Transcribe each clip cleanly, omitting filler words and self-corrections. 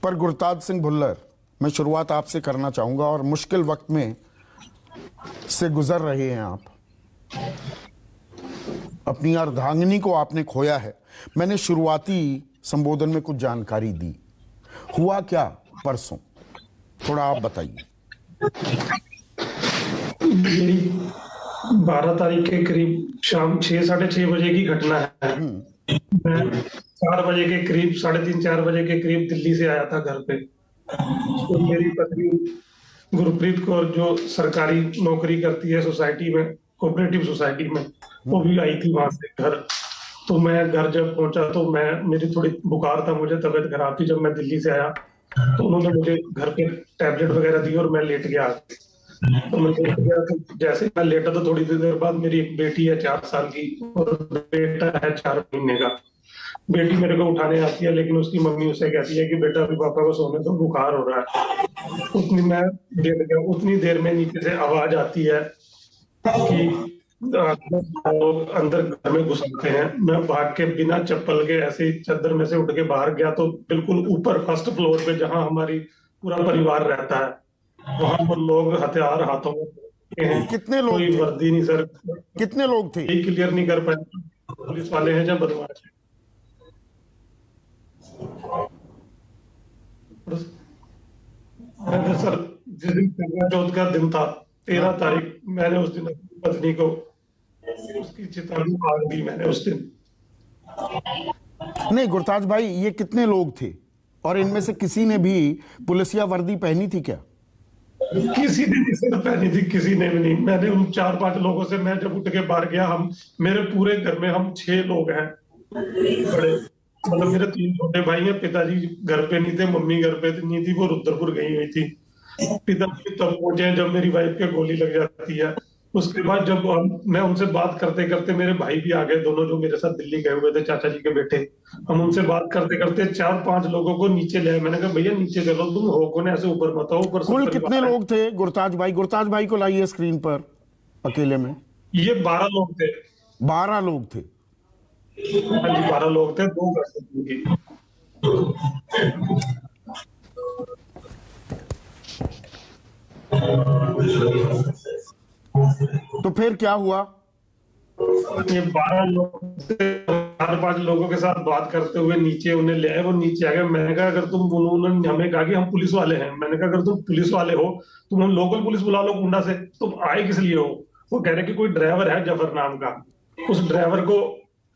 पर गुरताज सिंह भुल्लर, मैं शुरुआत आपसे करना चाहूंगा और मुश्किल वक्त में से गुजर रहे हैं आप, अपनी अर्धांगिनी को आपने खोया है। मैंने शुरुआती संबोधन में कुछ जानकारी दी, हुआ क्या परसों, थोड़ा आप बताइए। यही 12 तारीख के करीब शाम 6-6:30 बजे की घटना है। मैं 4 बजे के करीब, 3:30-4 बजे के करीब दिल्ली से आया था घर पे। तो मेरी पत्नी गुरप्रीत कौर जो सरकारी नौकरी करती है सोसाइटी में, कोऑपरेटिव सोसाइटी में, वो भी आई थी वहां से घर। तो मैं घर जब पहुंचा तो मेरी थोड़ी बुखार था, मुझे तबीयत खराब थी। जब मैं दिल्ली से आया तो उन्होंने मुझे घर पे टैबलेट वगैरह दी और मैं लेट गया। तो मैं लेट गया, तो जैसे मैं लेटा तो थोड़ी देर बाद मेरी एक बेटी है 4 साल की और बेटा है 4 महीने का। बेटी मेरे को उठाने आती है, लेकिन उसकी मम्मी उसे कहती है कि बेटा अभी पापा को सोने दो, बुखार हो रहा है। मैं लेट गया। उतनी देर में नीचे से आवाज आती है कि लोग अंदर घर में घुस आते हैं। मैं भाग के बिना चप्पल के ऐसे ही चादर में से उठ के बाहर गया तो बिल्कुल ऊपर फर्स्ट फ्लोर पे, जहां हमारी पूरा परिवार रहता है, वहां पर लोग हथियार हाथों में हैं। कितने लोग कोई थे? वर्दी नहीं सर, कितने लोग थे? यही क्लियर नहीं कर पाए पुलिस वाले हैं या बदमाश हैं। सर, जिस दिन करवा चौथ का दिन था, 13 तारीख, मैंने उस दिन अपनी पत्नी को उसकी चिता में आग दी मैंने उस दिन। नहीं गुरताज भाई, ये कितने लोग थे और इनमें से किसी ने भी पुलिसिया वर्दी पहनी थी क्या? किसी ने नहीं सर पहनी थी, किसी ने भी नहीं। मैंने उन 4-5 लोगों से, मैं जब उठ के बाहर गया, मेरे पूरे घर में हम 6 लोग हैं बड़े। मतलब मेरे 3 छोटे भाई हैं। पिताजी घर पे नहीं थे, मम्मी घर पे नहीं थी, वो रुद्रपुर गई हुई थी। पिताजी तब पहुंचे जब मेरी वाइफ के गोली लग जाती है। उसके बाद जब मैं उनसे बात करते करते, मेरे भाई भी आ गए, दोनों जो मेरे साथ दिल्ली गए हुए थे, चाचा जी के बेटे। हम उनसे बात करते करते 4-5 लोगों को नीचे ले आए। मैंने कहा भैया नीचे चलो, तुम हो कौन, ऐसे ऊपर मत आओ, ऊपर सब कुल कितने परिवार है। लोग थे गुरताज भाई? गुरताज भाई को लाइए स्क्रीन पर अकेले में। ये 12 लोग थे। 12 लोग थे। हाँ जी, 12 लोग थे, 2 घर से उनकी। तो फिर क्या हुआ? ये 12 लोग थे, 4-5 लोगों के साथ बात करते हुए नीचे उन्हें ले आए। वो नीचे आ गए। मैंने कहा अगर तुम, उन्होंने हमें कहा कि हम पुलिस वाले हैं। मैंने कहा अगर तुम पुलिस वाले हो, तुम हम लोकल पुलिस बुला लो कुंडा से, तुम आए किस लिए हो? वो कह रहे कि कोई ड्राइवर है जफर नाम का, उस ड्राइवर को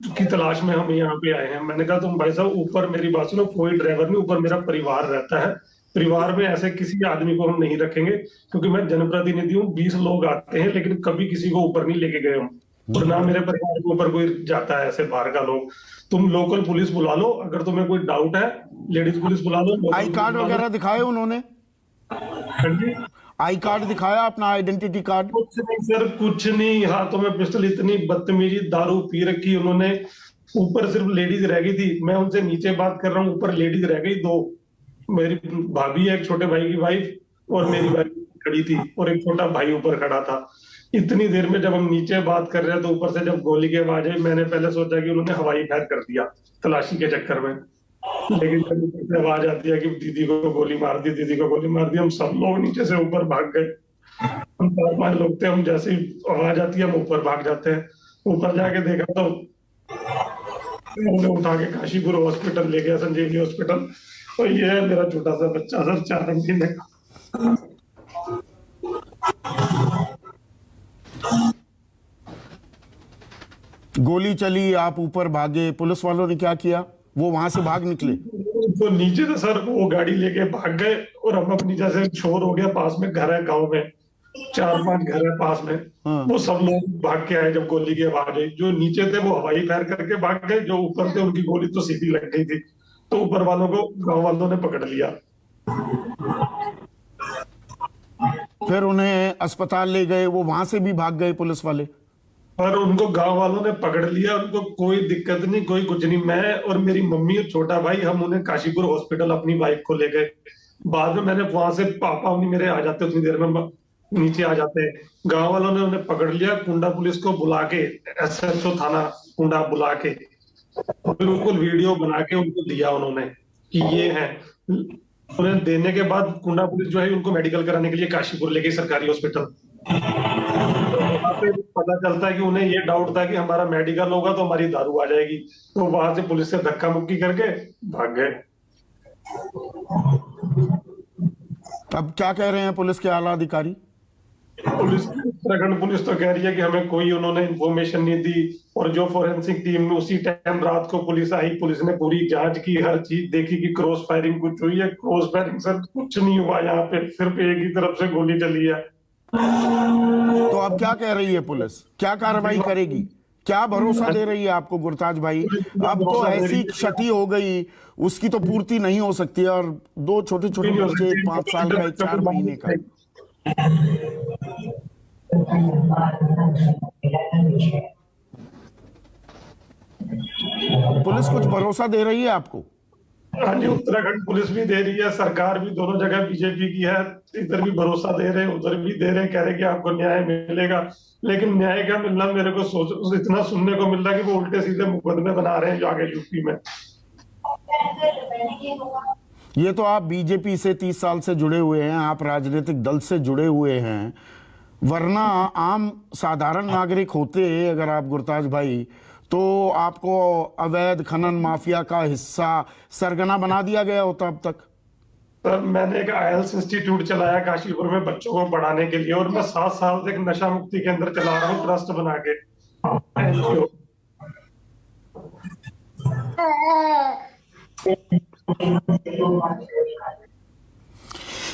की तलाश में हम यहाँ पे आए हैं। मैंने कहा तुम भाई साहब ऊपर मेरी बात सुनो, कोई ड्राइवर नहीं, ऊपर मेरा परिवार रहता है। परिवार में ऐसे किसी आदमी को हम नहीं रखेंगे, क्योंकि मैं जनप्रतिनिधि हूँ। 20 लोग आते हैं लेकिन कभी किसी को ऊपर नहीं लेके गए हम, और ना मेरे परिवार के ऊपर कोई जाता है ऐसे बाहर का लोग। तुम लोकल पुलिस बुला लो, अगर तुम्हें कोई डाउट है लेडीज पुलिस बुला लो, लोकल आई पुलिस कार्ड बुला लो। वगैरह दिखाए उन्होंने? हाँ जी। आई कार्ड दिखाया, अपना आइडेंटिटी कार्ड? कुछ नहीं सर, कुछ नहीं। हाथों में पिस्टल, इतनी बदतमीजी, दारू पी रखी उन्होंने। ऊपर सिर्फ लेडीज रह गई थी, मैं उनसे नीचे बात कर रहा हूँ, ऊपर लेडीज रह गई 2। मेरी भाभी है, एक छोटे भाई की वाइफ, और मेरी वाइफ खड़ी थी, और एक छोटा भाई ऊपर खड़ा था। इतनी देर में जब हम नीचे बात कर रहे हैं तो ऊपर से जब गोली की आवाज आई, मैंने पहले सोचा कि उन्होंने हवाई फायर कर दिया तलाशी के चक्कर में। लेकिन जब ऊपर से आवाज आती है कि दीदी को गोली मार दी, दीदी को गोली मार दी, हम सब लोग नीचे से ऊपर भाग गए। हम 4-5 लोग थे, हम जैसे ही आवाज आती है हम ऊपर भाग जाते हैं। ऊपर जाके देखा तो उन्हें उठा के काशीपुर हॉस्पिटल ले गया, संजीवनी हॉस्पिटल। और ये है मेरा छोटा सा बच्चा सर, 4 महीने का। गोली चली, आप ऊपर भागे, पुलिस वालों ने क्या किया? वो वहां से भाग निकले? तो नीचे से सर वो गाड़ी लेके भाग गए, और हम अपनी, जैसे शोर हो गया, पास में घर है गांव में, 4-5 घर है पास में, हाँ। वो सब लोग भाग के आए। जब गोली की आवाज आई, जो नीचे थे वो हवाई फायर करके भाग गए, जो ऊपर थे उनकी गोली तो सीधी लग गई थी। तो ऊपर वालों को गांव वालों ने पकड़ लिया। फिर उन्हें अस्पताल ले गए, वो वहां से भी भाग गए पुलिस वाले? और उनको गांव वालों ने पकड़ लिया, उनको कोई दिक्कत नहीं, कोई कुछ नहीं। मैं और मेरी मम्मी और छोटा भाई, हम उन्हें काशीपुर हॉस्पिटल अपनी वाइफ को ले गए। बाद में मैंने वहां से, पापा उन्हीं मेरे आ जाते, उतनी देर में नीचे आ जाते हैं। गांव वालों ने उन्हें पकड़ लिया, कुंडा पुलिस को बुला के, एसएचओ थाना कुंडा बुला के, बिल्कुल वीडियो बना के उनको दिया उन्होंने कि ये है। उन्हें देने के बाद कुंडा पुलिस जो है उनको मेडिकल कराने के लिए काशीपुर ले गई, सरकारी हॉस्पिटल। तो वहां पे पता चलता है कि उन्हें ये डाउट था कि हमारा मेडिकल होगा तो हमारी दारू आ जाएगी, तो वहां से पुलिस से धक्का मुक्की करके भाग गए। अब क्या कह रहे हैं पुलिस के आला अधिकारी? पुलिस, उत्तराखंड पुलिस तो कह रही है कि हमें कोई उन्होंने इन्फॉर्मेशन नहीं दी, और जो फोरेंसिक टीम में उसी टाइम रात को पुलिस आई, पुलिस ने पूरी जांच की, हर चीज देखी कि क्रॉस फायरिंग कुछ हुई है। क्रॉस फायरिंग सर कुछ नहीं हुआ, यहाँ पे सिर्फ एक ही तरफ से गोली चली है। तो अब क्या कह रही है पुलिस, क्या कार्रवाई करेगी, क्या भरोसा दे रही है आपको गुरताज भाई? अब तो भरोसा दे रही ऐसी है क्षति हो गई, उसकी तो पूर्ति नहीं हो सकती है। और दो छोटे छोटे नहीं हो बच्चे, सकती, 5 साल का, एक 4 महीने का। पुलिस कुछ भरोसा दे रही है आपको? हाँ जी, उत्तराखंड पुलिस भी दे रही है, सरकार भी, दोनों जगह बीजेपी की है। इधर भी भरोसा दे रहे हैं, उधर भी दे रहे हैं, कह रहे हैं कि आपको न्याय मिलेगा। लेकिन न्याय का मिलना मेरे को सोच इतना सुनने को मिल रहा है कि वो उल्टे सीधे मुकदमे बना रहे हैं जो आगे यूपी में। ये तो आप बीजेपी से 30 साल से जुड़े हुए हैं, आप राजनीतिक दल से जुड़े हुए हैं, वरना आम साधारण नागरिक होते अगर आप गुरताज भाई, तो आपको अवैध खनन माफिया का हिस्सा, सरगना बना दिया गया होता अब तक। सर मैंने एक आईएलएस इंस्टीट्यूट चलाया काशीपुर में बच्चों को पढ़ाने के लिए, और मैं 7 साल से एक नशा मुक्ति केंद्र चला रहा हूँ, ट्रस्ट बना के, एनजीओ।